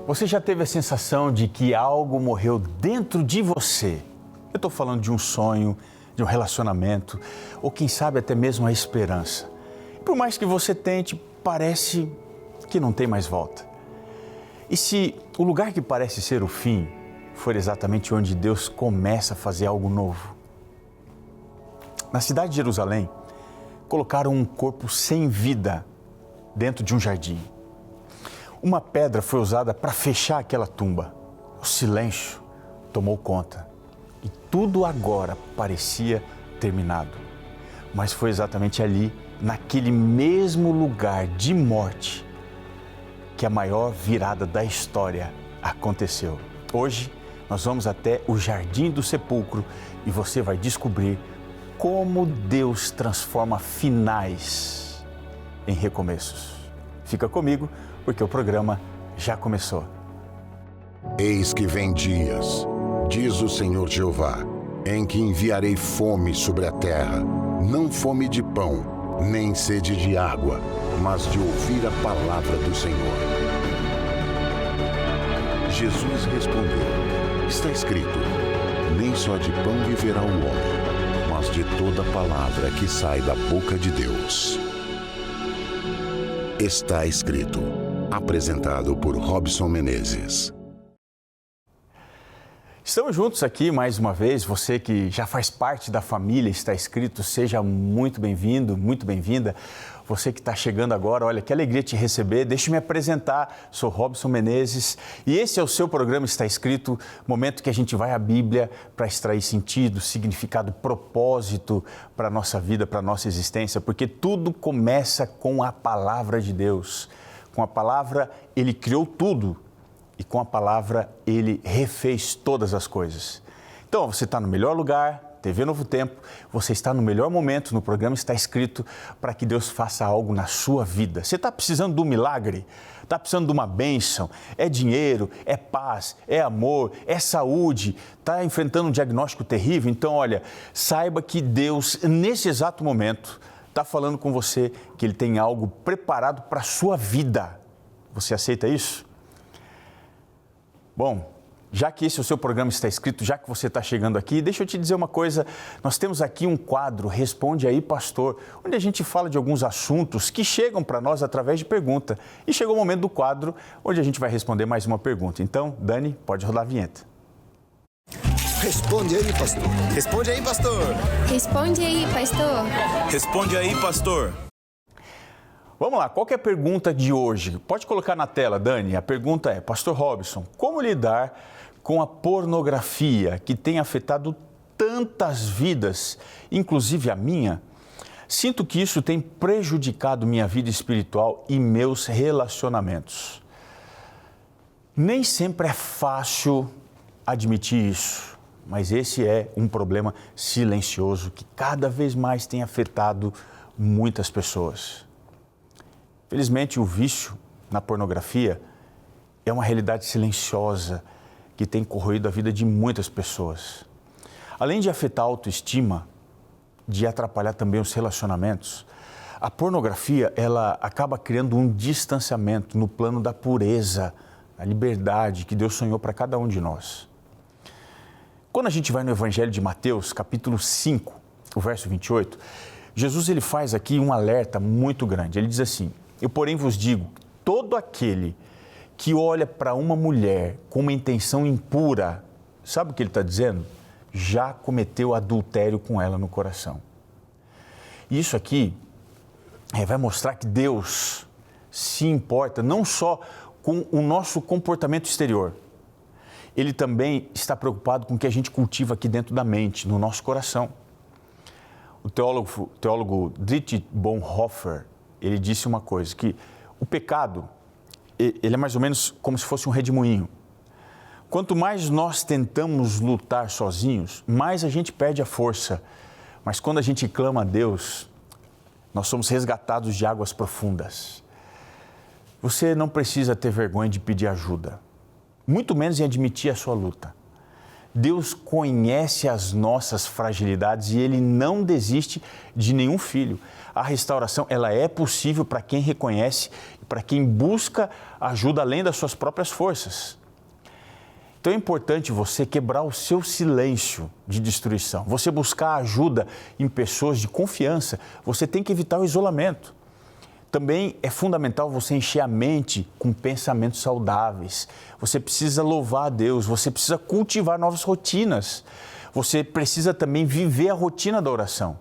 Você já teve a sensação de que algo morreu dentro de você? Eu estou falando de um sonho, de um relacionamento, ou quem sabe até mesmo a esperança. Por mais que você tente, parece que não tem mais volta. E se o lugar que parece ser o fim for exatamente onde Deus começa a fazer algo novo? Na cidade de Jerusalém, colocaram um corpo sem vida dentro de um jardim. Uma pedra foi usada para fechar aquela tumba. O silêncio tomou conta e tudo agora parecia terminado. Mas foi exatamente ali, naquele mesmo lugar de morte, que a maior virada da história aconteceu. Hoje, nós vamos até o Jardim do Sepulcro e você vai descobrir como Deus transforma finais em recomeços. Fica comigo, porque o programa já começou. Eis que vem dias, diz o Senhor Jeová, em que enviarei fome sobre a terra, não fome de pão, nem sede de água, mas de ouvir a palavra do Senhor. Jesus respondeu, está escrito, nem só de pão viverá o homem, mas de toda palavra que sai da boca de Deus. Está escrito. Apresentado por Robson Menezes. Estamos juntos aqui mais uma vez. Você que já faz parte da família Está Escrito, seja muito bem-vindo, muito bem-vinda. Você que está chegando agora, olha, que alegria te receber. Deixa eu me apresentar, sou Robson Menezes e esse é o seu programa Está Escrito, momento que a gente vai à Bíblia para extrair sentido, significado, propósito para a nossa vida, para a nossa existência, porque tudo começa com a palavra de Deus. Com a palavra, Ele criou tudo e com a palavra, Ele refez todas as coisas. Então, você está no melhor lugar, TV Novo Tempo, você está no melhor momento, no programa Está Escrito, para que Deus faça algo na sua vida. Você está precisando de um milagre? Está precisando de uma bênção? É dinheiro, é paz, é amor, é saúde? Está enfrentando um diagnóstico terrível? Então, olha, saiba que Deus, nesse exato momento, está falando com você que Ele tem algo preparado para a sua vida. Você aceita isso? Bom, já que esse é o seu programa Está Escrito, já que você está chegando aqui, deixa eu te dizer uma coisa. Nós temos aqui um quadro, Responde Aí, Pastor, onde a gente fala de alguns assuntos que chegam para nós através de pergunta. E chegou o momento do quadro onde a gente vai responder mais uma pergunta. Então, Dani, pode rodar a vinheta. Responde aí, pastor. Responde aí, pastor. Responde aí, pastor. Responde aí, pastor. Vamos lá, qual que é a pergunta de hoje? Pode colocar na tela, Dani. A pergunta é, Pastor Robson, como lidar com a pornografia que tem afetado tantas vidas, inclusive a minha? Sinto que isso tem prejudicado minha vida espiritual e meus relacionamentos. Nem sempre é fácil admitir isso, mas esse é um problema silencioso que cada vez mais tem afetado muitas pessoas. Felizmente, o vício na pornografia é uma realidade silenciosa que tem corroído a vida de muitas pessoas. Além de afetar a autoestima, de atrapalhar também os relacionamentos, a pornografia ela acaba criando um distanciamento no plano da pureza, a liberdade que Deus sonhou para cada um de nós. Quando a gente vai no Evangelho de Mateus, capítulo 5, o verso 28, Jesus ele faz aqui um alerta muito grande. Ele diz assim, eu porém vos digo, todo aquele que olha para uma mulher com uma intenção impura, sabe o que ele está dizendo? Já cometeu adultério com ela no coração. E isso aqui vai mostrar que Deus se importa não só com o nosso comportamento exterior, Ele também está preocupado com o que a gente cultiva aqui dentro da mente, no nosso coração. O teólogo Dietrich Bonhoeffer, ele disse uma coisa, que o pecado, ele é mais ou menos como se fosse um redemoinho. Quanto mais nós tentamos lutar sozinhos, mais a gente perde a força. Mas quando a gente clama a Deus, nós somos resgatados de águas profundas. Você não precisa ter vergonha de pedir ajuda, muito menos em admitir a sua luta. Deus conhece as nossas fragilidades e Ele não desiste de nenhum filho. A restauração, ela é possível para quem reconhece e para quem busca ajuda além das suas próprias forças. Então é importante você quebrar o seu silêncio de destruição, você buscar ajuda em pessoas de confiança, você tem que evitar o isolamento. Também é fundamental você encher a mente com pensamentos saudáveis. Você precisa louvar a Deus, você precisa cultivar novas rotinas. Você precisa também viver a rotina da oração.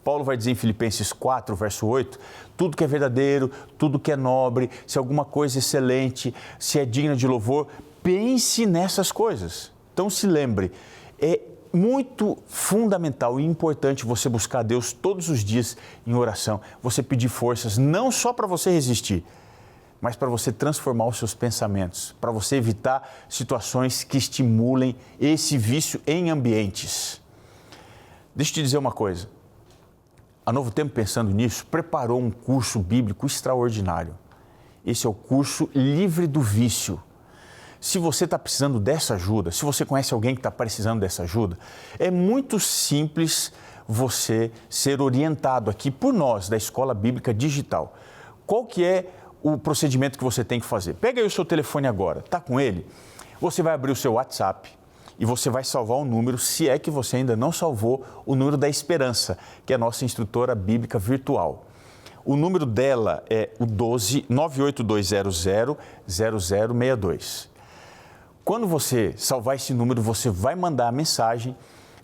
Paulo vai dizer em Filipenses 4, verso 8, tudo que é verdadeiro, tudo que é nobre, se alguma coisa é excelente, se é digna de louvor, pense nessas coisas. Então se lembre, é muito fundamental e importante você buscar a Deus todos os dias em oração. Você pedir forças, não só para você resistir, mas para você transformar os seus pensamentos, para você evitar situações que estimulem esse vício em ambientes. Deixa eu te dizer uma coisa. A Novo Tempo, pensando nisso, preparou um curso bíblico extraordinário. Esse é o curso Livre do Vício. Se você está precisando dessa ajuda, se você conhece alguém que está precisando dessa ajuda, é muito simples você ser orientado aqui por nós, da Escola Bíblica Digital. Qual que é o procedimento que você tem que fazer? Pega aí o seu telefone agora, está com ele? Você vai abrir o seu WhatsApp e você vai salvar o número, se é que você ainda não salvou, o número da Esperança, que é a nossa instrutora bíblica virtual. O número dela é o 12 98200 0062. Quando você salvar esse número, você vai mandar a mensagem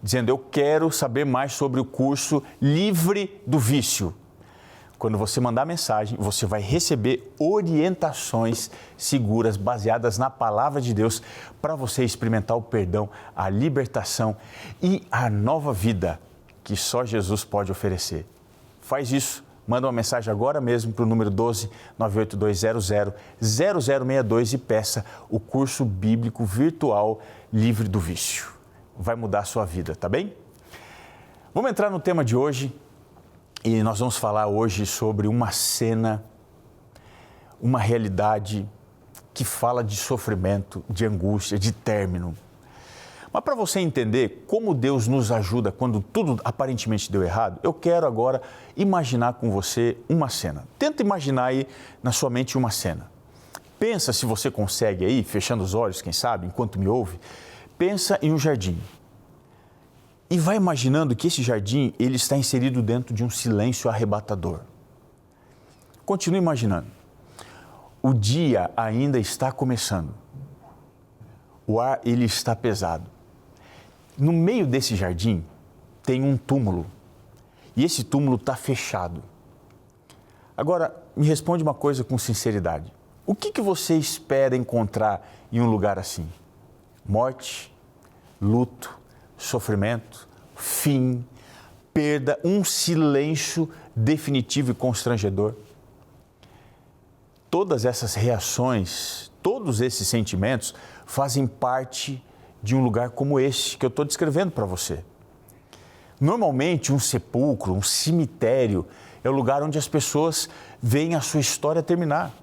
dizendo: eu quero saber mais sobre o curso Livre do Vício. Quando você mandar a mensagem, você vai receber orientações seguras, baseadas na palavra de Deus, para você experimentar o perdão, a libertação e a nova vida que só Jesus pode oferecer. Faz isso. Manda uma mensagem agora mesmo para o número 12 98200 0062 e peça o curso bíblico virtual Livre do Vício. Vai mudar a sua vida, tá bem? Vamos entrar no tema de hoje e nós vamos falar hoje sobre uma cena, uma realidade que fala de sofrimento, de angústia, de término. Mas para você entender como Deus nos ajuda quando tudo aparentemente deu errado, eu quero agora imaginar com você uma cena. Tenta imaginar aí na sua mente uma cena. Pensa, se você consegue aí, fechando os olhos, quem sabe, enquanto me ouve, pensa em um jardim. E vai imaginando que esse jardim, ele está inserido dentro de um silêncio arrebatador. Continue imaginando. O dia ainda está começando. O ar, ele está pesado. No meio desse jardim tem um túmulo e esse túmulo está fechado. Agora, me responde uma coisa com sinceridade. O que você espera encontrar em um lugar assim? Morte, luto, sofrimento, fim, perda, um silêncio definitivo e constrangedor. Todas essas reações, todos esses sentimentos fazem parte de um lugar como esse que eu estou descrevendo para você. Normalmente, um sepulcro, um cemitério, é o lugar onde as pessoas veem a sua história terminar,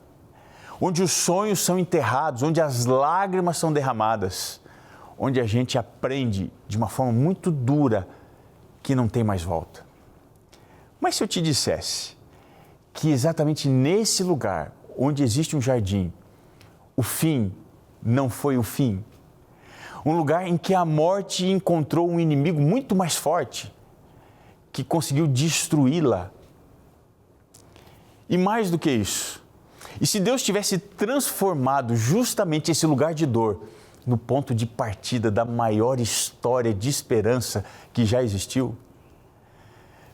onde os sonhos são enterrados, onde as lágrimas são derramadas, onde a gente aprende de uma forma muito dura que não tem mais volta. Mas se eu te dissesse que exatamente nesse lugar, onde existe um jardim, o fim não foi o fim, um lugar em que a morte encontrou um inimigo muito mais forte, que conseguiu destruí-la. E mais do que isso, e se Deus tivesse transformado justamente esse lugar de dor no ponto de partida da maior história de esperança que já existiu?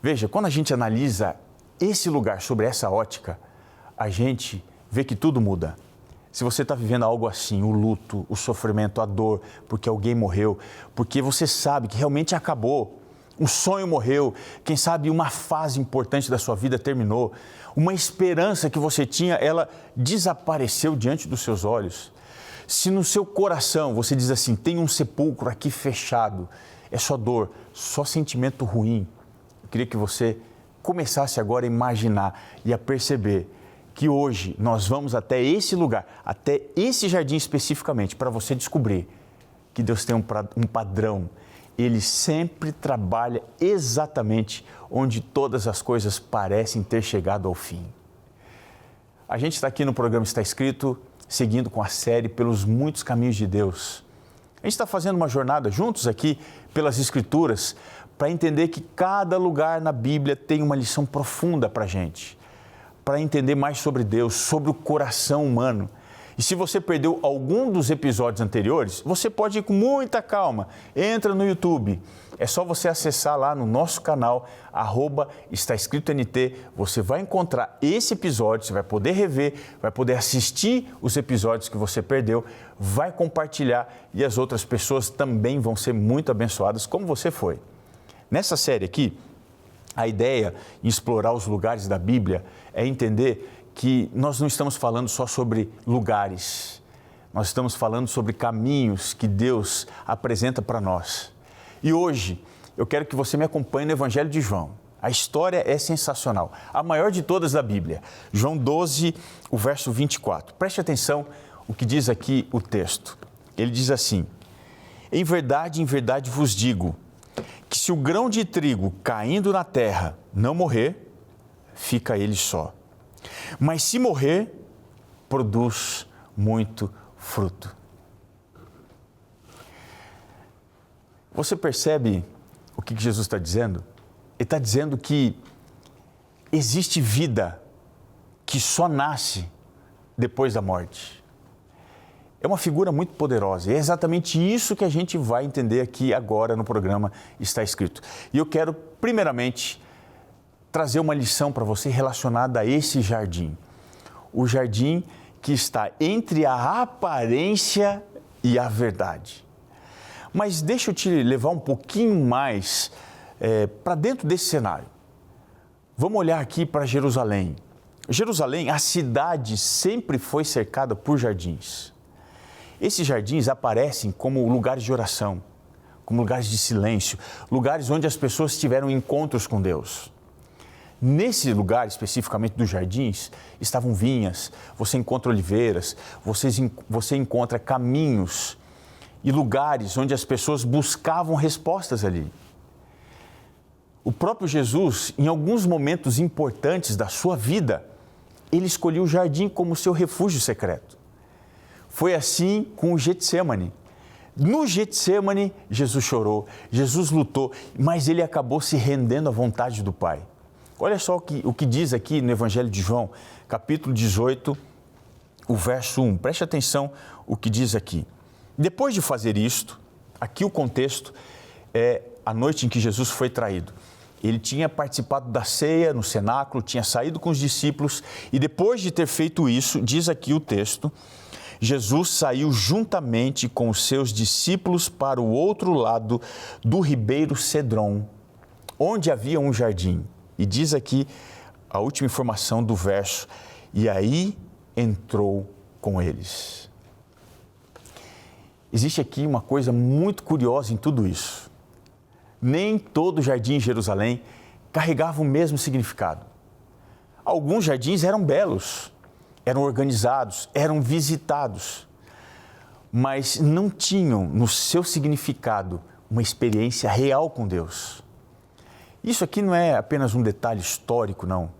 Veja, quando a gente analisa esse lugar sobre essa ótica, a gente vê que tudo muda. Se você está vivendo algo assim, o luto, o sofrimento, a dor, porque alguém morreu, porque você sabe que realmente acabou, um sonho morreu, quem sabe uma fase importante da sua vida terminou, uma esperança que você tinha, ela desapareceu diante dos seus olhos. Se no seu coração você diz assim, tem um sepulcro aqui fechado, é só dor, só sentimento ruim, eu queria que você começasse agora a imaginar e a perceber que hoje nós vamos até esse lugar, até esse jardim especificamente, para você descobrir que Deus tem um padrão. Ele sempre trabalha exatamente onde todas as coisas parecem ter chegado ao fim. A gente está aqui no programa Está Escrito, seguindo com a série Pelos Muitos Caminhos de Deus. A gente está fazendo uma jornada juntos aqui pelas Escrituras para entender que cada lugar na Bíblia tem uma lição profunda para a gente, para entender mais sobre Deus, sobre o coração humano. E se você perdeu algum dos episódios anteriores, você pode ir com muita calma. Entra no YouTube. É só você acessar lá no nosso canal, @estaescritoNT. Você vai encontrar esse episódio, você vai poder rever, vai poder assistir os episódios que você perdeu, vai compartilhar e as outras pessoas também vão ser muito abençoadas como você foi. Nessa série aqui, a ideia em explorar os lugares da Bíblia é entender que nós não estamos falando só sobre lugares, nós estamos falando sobre caminhos que Deus apresenta para nós. E hoje eu quero que você me acompanhe no Evangelho de João. A história é sensacional, a maior de todas da Bíblia. João 12, o verso 24. Preste atenção o que diz aqui o texto. Ele diz assim: em verdade vos digo, que se o grão de trigo caindo na terra não morrer, fica ele só. Mas se morrer, produz muito fruto. Você percebe o que Jesus está dizendo? Ele está dizendo que existe vida que só nasce depois da morte. É uma figura muito poderosa. É exatamente isso que a gente vai entender aqui agora no programa Está Escrito. E eu quero, primeiramente, trazer uma lição para você relacionada a esse jardim. O jardim que está entre a aparência e a verdade. Mas deixa eu te levar um pouquinho mais para dentro desse cenário. Vamos olhar aqui para Jerusalém. Jerusalém, a cidade sempre foi cercada por jardins. Esses jardins aparecem como lugares de oração, como lugares de silêncio, lugares onde as pessoas tiveram encontros com Deus. Nesse lugar, especificamente dos jardins, estavam vinhas, você encontra oliveiras, você encontra caminhos e lugares onde as pessoas buscavam respostas ali. O próprio Jesus, em alguns momentos importantes da sua vida, ele escolheu o jardim como seu refúgio secreto. Foi assim com o Getsêmani. No Getsêmani, Jesus chorou, Jesus lutou, mas ele acabou se rendendo à vontade do Pai. Olha só o que diz aqui no Evangelho de João, capítulo 18, o verso 1. Preste atenção o que diz aqui. Depois de fazer isto, aqui o contexto é a noite em que Jesus foi traído. Ele tinha participado da ceia no cenáculo, tinha saído com os discípulos e depois de ter feito isso, diz aqui o texto, Jesus saiu juntamente com os seus discípulos para o outro lado do ribeiro Cedron, onde havia um jardim. E diz aqui a última informação do verso, e aí entrou com eles. Existe aqui uma coisa muito curiosa em tudo isso. Nem todo jardim em Jerusalém carregava o mesmo significado. Alguns jardins eram belos, eram organizados, eram visitados, mas não tinham no seu significado uma experiência real com Deus. Isso aqui não é apenas um detalhe histórico, não.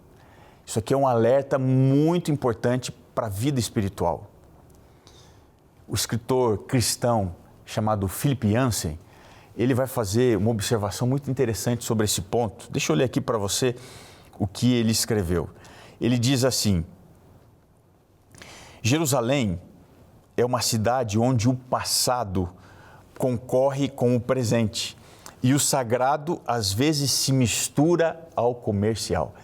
Isso aqui é um alerta muito importante para a vida espiritual. O escritor cristão chamado Philip Yancey, ele vai fazer uma observação muito interessante sobre esse ponto. Deixa eu ler aqui para você o que ele escreveu. Ele diz assim: Jerusalém é uma cidade onde o passado concorre com o presente e o sagrado às vezes se mistura ao comercial.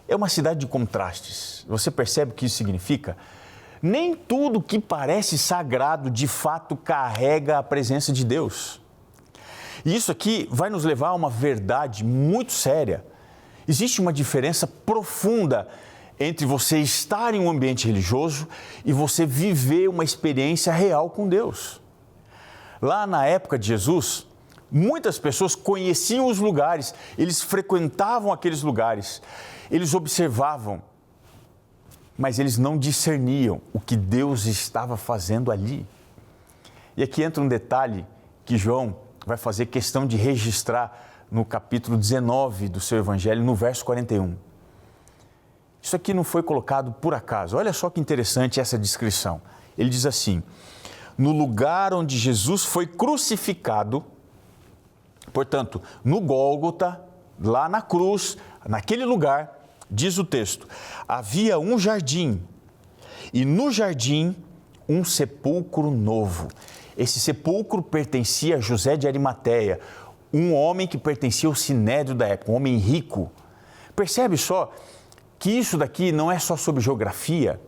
É uma cidade de contrastes. Você percebe o que isso significa? Nem tudo que parece sagrado de fato carrega a presença de Deus. E isso aqui vai nos levar a uma verdade muito séria. Existe uma diferença profunda entre você estar em um ambiente religioso e você viver uma experiência real com Deus. Lá na época de Jesus, muitas pessoas conheciam os lugares, eles frequentavam aqueles lugares, eles observavam, mas eles não discerniam o que Deus estava fazendo ali. E aqui entra um detalhe que João vai fazer questão de registrar no capítulo 19 do seu Evangelho, no verso 41. Isso aqui não foi colocado por acaso. Olha só que interessante essa descrição. Ele diz assim: no lugar onde Jesus foi crucificado, portanto, no Gólgota, lá na cruz, naquele lugar, diz o texto, havia um jardim, e no jardim um sepulcro novo. Esse sepulcro pertencia a José de Arimateia, um homem que pertencia ao sinédrio da época, um homem rico. Percebe só que isso daqui não é só sobre geografia.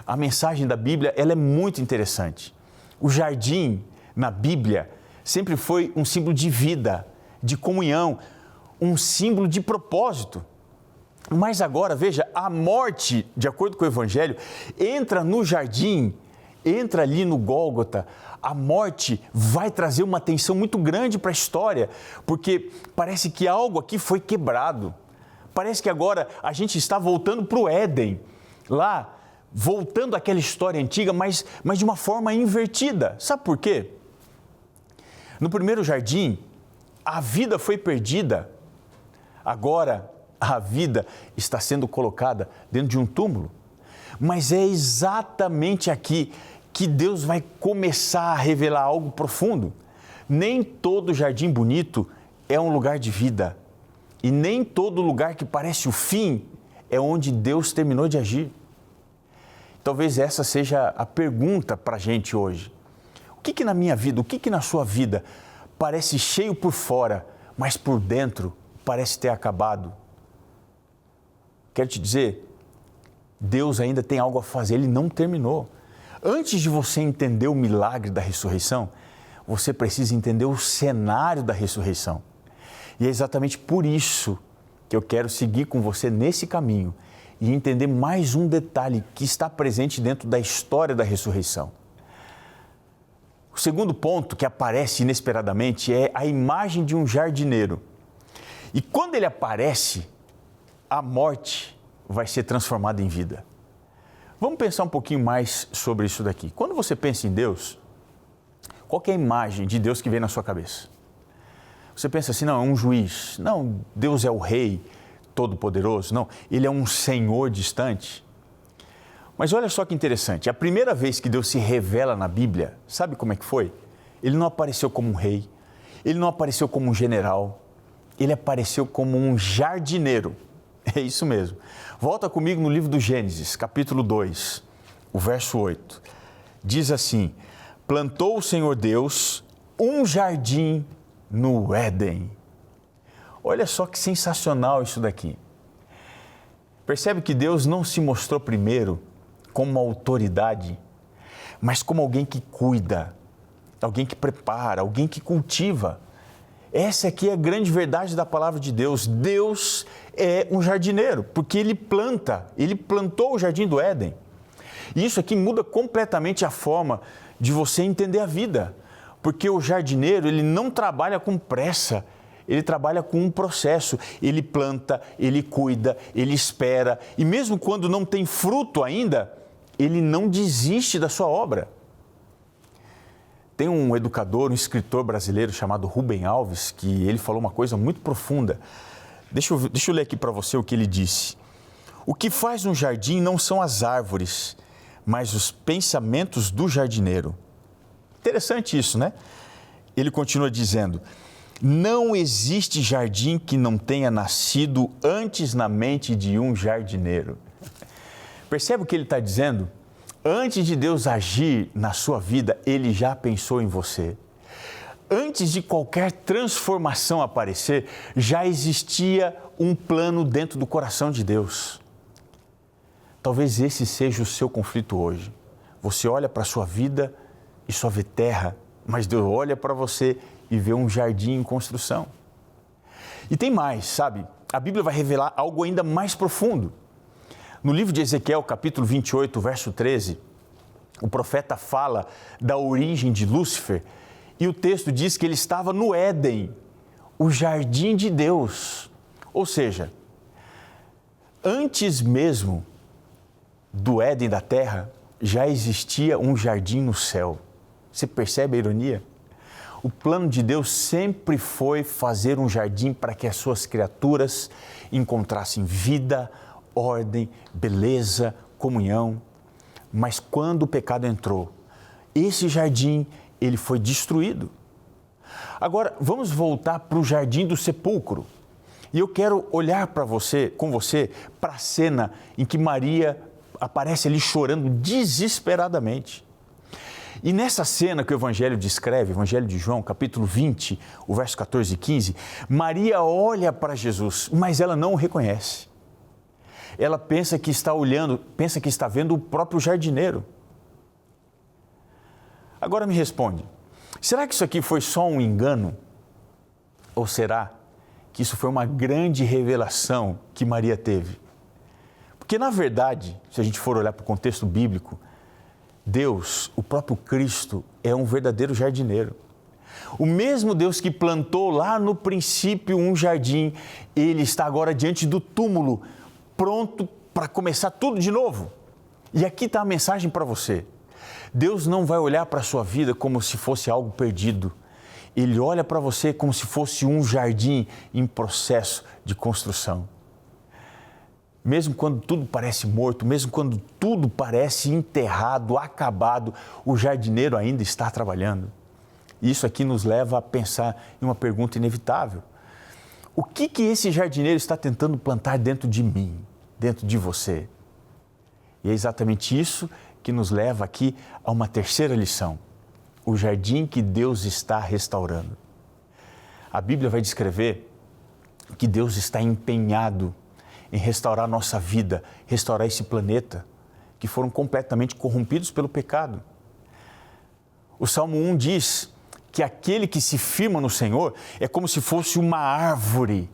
A mensagem da Bíblia, ela é muito interessante. O jardim, na Bíblia, sempre foi um símbolo de vida, de comunhão, um símbolo de propósito. Mas agora, veja, a morte, de acordo com o Evangelho, entra no jardim, entra ali no Gólgota. A morte vai trazer uma tensão muito grande para a história, porque parece que algo aqui foi quebrado. Parece que agora a gente está voltando para o Éden, lá, voltando àquela história antiga, mas de uma forma invertida. Sabe por quê? No primeiro jardim, a vida foi perdida. Agora, a vida está sendo colocada dentro de um túmulo. Mas é exatamente aqui que Deus vai começar a revelar algo profundo. Nem todo jardim bonito é um lugar de vida. E nem todo lugar que parece o fim é onde Deus terminou de agir. Talvez essa seja a pergunta para a gente hoje. O que na minha vida, o que na sua vida parece cheio por fora, mas por dentro parece ter acabado? Quero te dizer, Deus ainda tem algo a fazer, Ele não terminou. Antes de você entender o milagre da ressurreição, você precisa entender o cenário da ressurreição. E é exatamente por isso que eu quero seguir com você nesse caminho e entender mais um detalhe que está presente dentro da história da ressurreição. O segundo ponto que aparece inesperadamente é a imagem de um jardineiro. E quando ele aparece, a morte vai ser transformada em vida. Vamos pensar um pouquinho mais sobre isso daqui. Quando você pensa em Deus, qual que é a imagem de Deus que vem na sua cabeça? Você pensa assim, não, é um juiz. Não, Deus é o rei todo-poderoso. Não, Ele é um Senhor distante. Mas olha só que interessante. A primeira vez que Deus se revela na Bíblia, sabe como é que foi? Ele não apareceu como um rei. Ele não apareceu como um general. Ele apareceu como um jardineiro. É isso mesmo. Volta comigo no livro do Gênesis, capítulo 2, o verso 8. Diz assim, plantou o Senhor Deus um jardim no Éden. Olha só que sensacional isso daqui. Percebe que Deus não se mostrou primeiro como uma autoridade, mas como alguém que cuida, alguém que prepara, alguém que cultiva. Essa aqui é a grande verdade da palavra de Deus. Deus é um jardineiro, porque Ele plantou o jardim do Éden. E isso aqui muda completamente a forma de você entender a vida. Porque o jardineiro, ele não trabalha com pressa, ele trabalha com um processo. Ele planta, ele cuida, ele espera. E mesmo quando não tem fruto ainda, ele não desiste da sua obra. Tem um educador, um escritor brasileiro chamado Rubem Alves, que ele falou uma coisa muito profunda. Deixa eu ler aqui para você o que ele disse. O que faz um jardim não são as árvores, mas os pensamentos do jardineiro. Interessante isso, né? Ele continua dizendo, não existe jardim que não tenha nascido antes na mente de um jardineiro. Percebe o que ele está dizendo? Antes de Deus agir na sua vida, Ele já pensou em você. Antes de qualquer transformação aparecer, já existia um plano dentro do coração de Deus. Talvez esse seja o seu conflito hoje. Você olha para a sua vida e só vê terra, mas Deus olha para você e vê um jardim em construção. E tem mais, sabe? A Bíblia vai revelar algo ainda mais profundo. No livro de Ezequiel, capítulo 28, verso 13, o profeta fala da origem de Lúcifer e o texto diz que ele estava no Éden, o jardim de Deus. Ou seja, antes mesmo do Éden da terra, já existia um jardim no céu. Você percebe a ironia? O plano de Deus sempre foi fazer um jardim para que as suas criaturas encontrassem vida, ordem, beleza, comunhão. Mas quando o pecado entrou, esse jardim, ele foi destruído. Agora, vamos voltar para o jardim do sepulcro. E eu quero olhar com você, para a cena em que Maria aparece ali chorando desesperadamente. E nessa cena que o Evangelho descreve, Evangelho de João, capítulo 20, o verso 14 e 15, Maria olha para Jesus, mas ela não o reconhece. Ela pensa que está vendo o próprio jardineiro. Agora me responde, será que isso aqui foi só um engano? Ou será que isso foi uma grande revelação que Maria teve? Porque, na verdade, se a gente for olhar para o contexto bíblico, Deus, o próprio Cristo, é um verdadeiro jardineiro. O mesmo Deus que plantou lá no princípio um jardim, Ele está agora diante do túmulo, pronto para começar tudo de novo. E aqui está a mensagem para você. Deus não vai olhar para a sua vida como se fosse algo perdido. Ele olha para você como se fosse um jardim em processo de construção. Mesmo quando tudo parece morto, mesmo quando tudo parece enterrado, acabado, o jardineiro ainda está trabalhando. Isso aqui nos leva a pensar em uma pergunta inevitável. O que esse jardineiro está tentando plantar dentro de mim, dentro de você? E é exatamente isso que nos leva aqui a uma terceira lição. O jardim que Deus está restaurando. A Bíblia vai descrever que Deus está empenhado em restaurar nossa vida, restaurar esse planeta, que foram completamente corrompidos pelo pecado. O Salmo 1 diz que aquele que se firma no Senhor é como se fosse uma árvore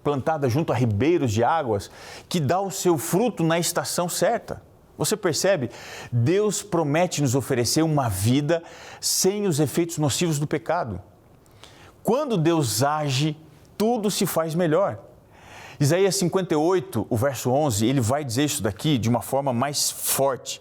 plantada junto a ribeiros de águas, que dá o seu fruto na estação certa. Você percebe? Deus promete nos oferecer uma vida sem os efeitos nocivos do pecado. Quando Deus age, tudo se faz melhor. Isaías 58, o verso 11, ele vai dizer isso daqui de uma forma mais forte.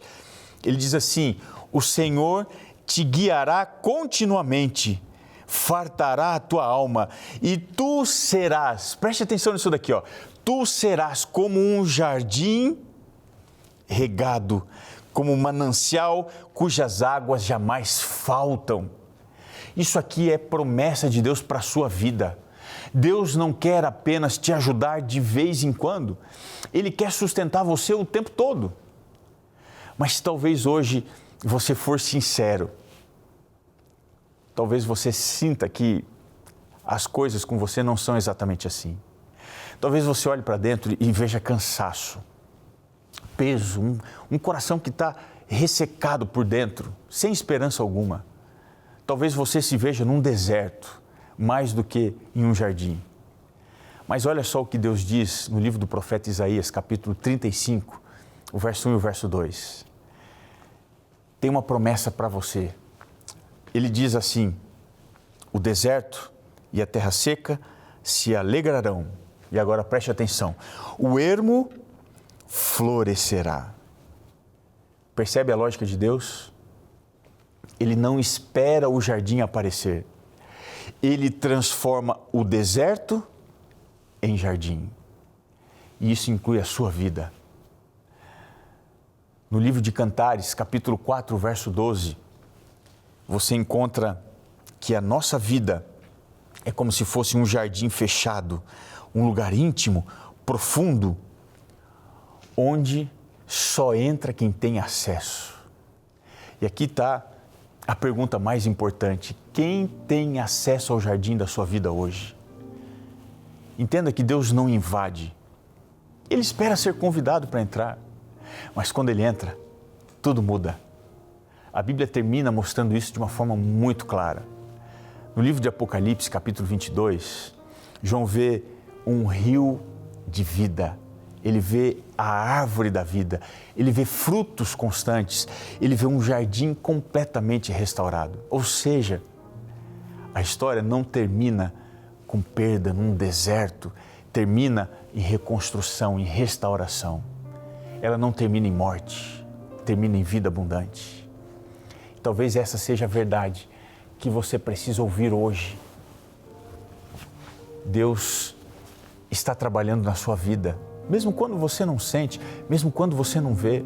Ele diz assim: o Senhor te guiará continuamente, fartará a tua alma e tu serás, preste atenção nisso daqui, ó, tu serás como um jardim regado, como um manancial cujas águas jamais faltam. Isso aqui é promessa de Deus para a sua vida. Deus não quer apenas te ajudar de vez em quando, Ele quer sustentar você o tempo todo. Mas talvez hoje você for sincero, talvez você sinta que as coisas com você não são exatamente assim. Talvez você olhe para dentro e veja cansaço, peso, um coração que está ressecado por dentro, sem esperança alguma. Talvez você se veja num deserto, mais do que em um jardim. Mas olha só o que Deus diz no livro do profeta Isaías, capítulo 35, o verso 1 e o verso 2. Tem uma promessa para você. Ele diz assim: o deserto e a terra seca se alegrarão. E agora preste atenção. O ermo florescerá. Percebe a lógica de Deus? Ele não espera o jardim aparecer. Ele transforma o deserto em jardim. E isso inclui a sua vida. No livro de Cantares, capítulo 4, verso 12, você encontra que a nossa vida é como se fosse um jardim fechado, um lugar íntimo, profundo, onde só entra quem tem acesso. E aqui está a pergunta mais importante: quem tem acesso ao jardim da sua vida hoje? Entenda que Deus não invade. Ele espera ser convidado para entrar. Mas quando Ele entra, tudo muda. A Bíblia termina mostrando isso de uma forma muito clara. No livro de Apocalipse, capítulo 22, João vê um rio de vida. Ele vê a árvore da vida, ele vê frutos constantes, ele vê um jardim completamente restaurado. Ou seja, a história não termina com perda num deserto, termina em reconstrução, em restauração. Ela não termina em morte, termina em vida abundante. talvez essa seja a verdade que você precisa ouvir hoje. Deus está trabalhando na sua vida, mesmo quando você não sente, mesmo quando você não vê,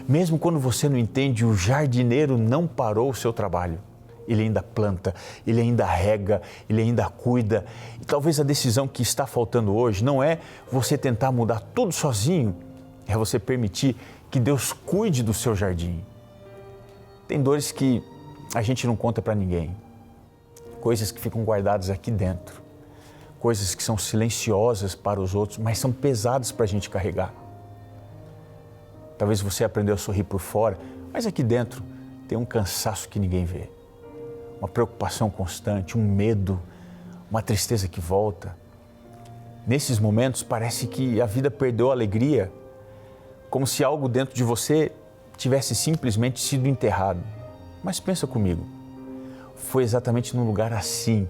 mesmo quando você não entende, o jardineiro não parou o seu trabalho. Ele ainda planta, ele ainda rega, ele ainda cuida. E talvez a decisão que está faltando hoje não é você tentar mudar tudo sozinho, é você permitir que Deus cuide do seu jardim. Tem dores que a gente não conta para ninguém, coisas que ficam guardadas aqui dentro, coisas que são silenciosas para os outros, mas são pesadas para a gente carregar. Talvez você aprendeu a sorrir por fora, mas aqui dentro tem um cansaço que ninguém vê. Uma preocupação constante, um medo, uma tristeza que volta. Nesses momentos parece que a vida perdeu a alegria, como se algo dentro de você tivesse simplesmente sido enterrado. Mas pensa comigo, foi exatamente num lugar assim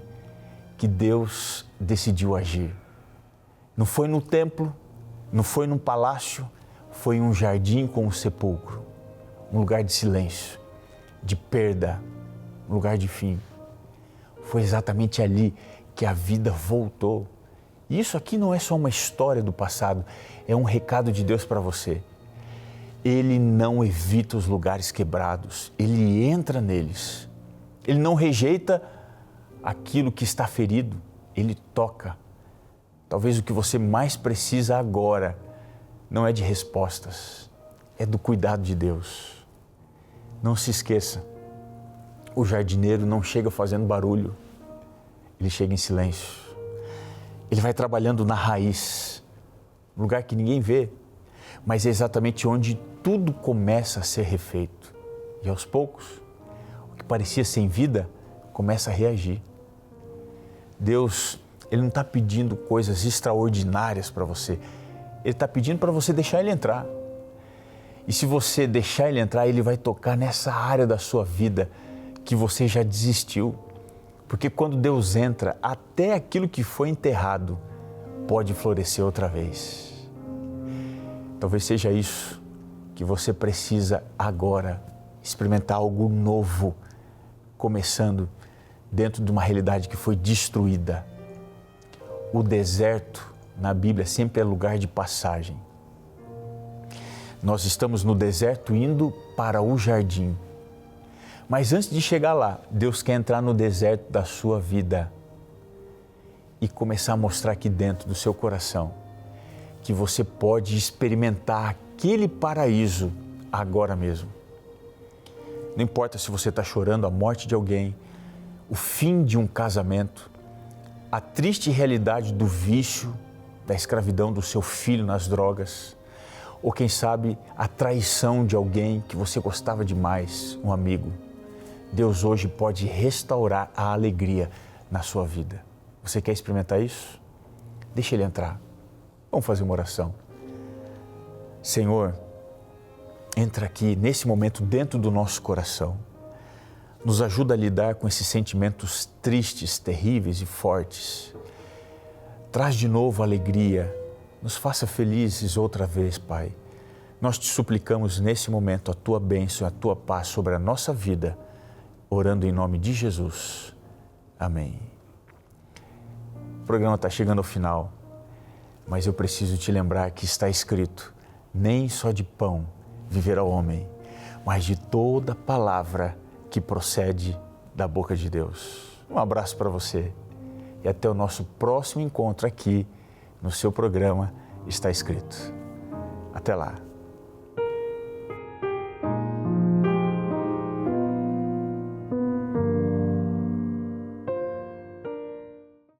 que Deus decidiu agir. Não foi no templo, não foi num palácio, foi em um jardim com um sepulcro, um lugar de silêncio, de perda, um lugar de fim. Foi exatamente ali que a vida voltou. E isso aqui não é só uma história do passado, é um recado de Deus para você. Ele não evita os lugares quebrados, Ele entra neles. Ele não rejeita aquilo que está ferido, Ele toca. Talvez o que você mais precisa agora não é de respostas, é do cuidado de Deus. Não se esqueça, o jardineiro não chega fazendo barulho, ele chega em silêncio. Ele vai trabalhando na raiz, um lugar que ninguém vê, mas é exatamente onde tudo começa a ser refeito. E aos poucos, o que parecia sem vida começa a reagir. Deus, Ele não está pedindo coisas extraordinárias para você, Ele está pedindo para você deixar Ele entrar. E se você deixar Ele entrar, Ele vai tocar nessa área da sua vida que você já desistiu. Porque quando Deus entra, até aquilo que foi enterrado pode florescer outra vez. Talvez seja isso que você precisa agora, experimentar algo novo, começando dentro de uma realidade que foi destruída. O deserto na Bíblia sempre é lugar de passagem. Nós estamos no deserto indo para o jardim. Mas antes de chegar lá, Deus quer entrar no deserto da sua vida e começar a mostrar aqui dentro do seu coração que você pode experimentar aquele paraíso agora mesmo. Não importa se você está chorando a morte de alguém, o fim de um casamento, a triste realidade do vício, da escravidão do seu filho nas drogas, ou quem sabe a traição de alguém que você gostava demais, um amigo. Deus hoje pode restaurar a alegria na sua vida. Você quer experimentar isso? Deixa Ele entrar. Vamos fazer uma oração. Senhor, entra aqui nesse momento dentro do nosso coração. Nos ajuda a lidar com esses sentimentos tristes, terríveis e fortes. Traz de novo alegria. Nos faça felizes outra vez, Pai. Nós te suplicamos nesse momento a Tua bênção, a Tua paz sobre a nossa vida, orando em nome de Jesus. Amém. O programa está chegando ao final, mas eu preciso te lembrar que está escrito: nem só de pão viverá o homem, mas de toda palavra que procede da boca de Deus. Um abraço para você e até o nosso próximo encontro aqui no seu programa Está Escrito. Até lá.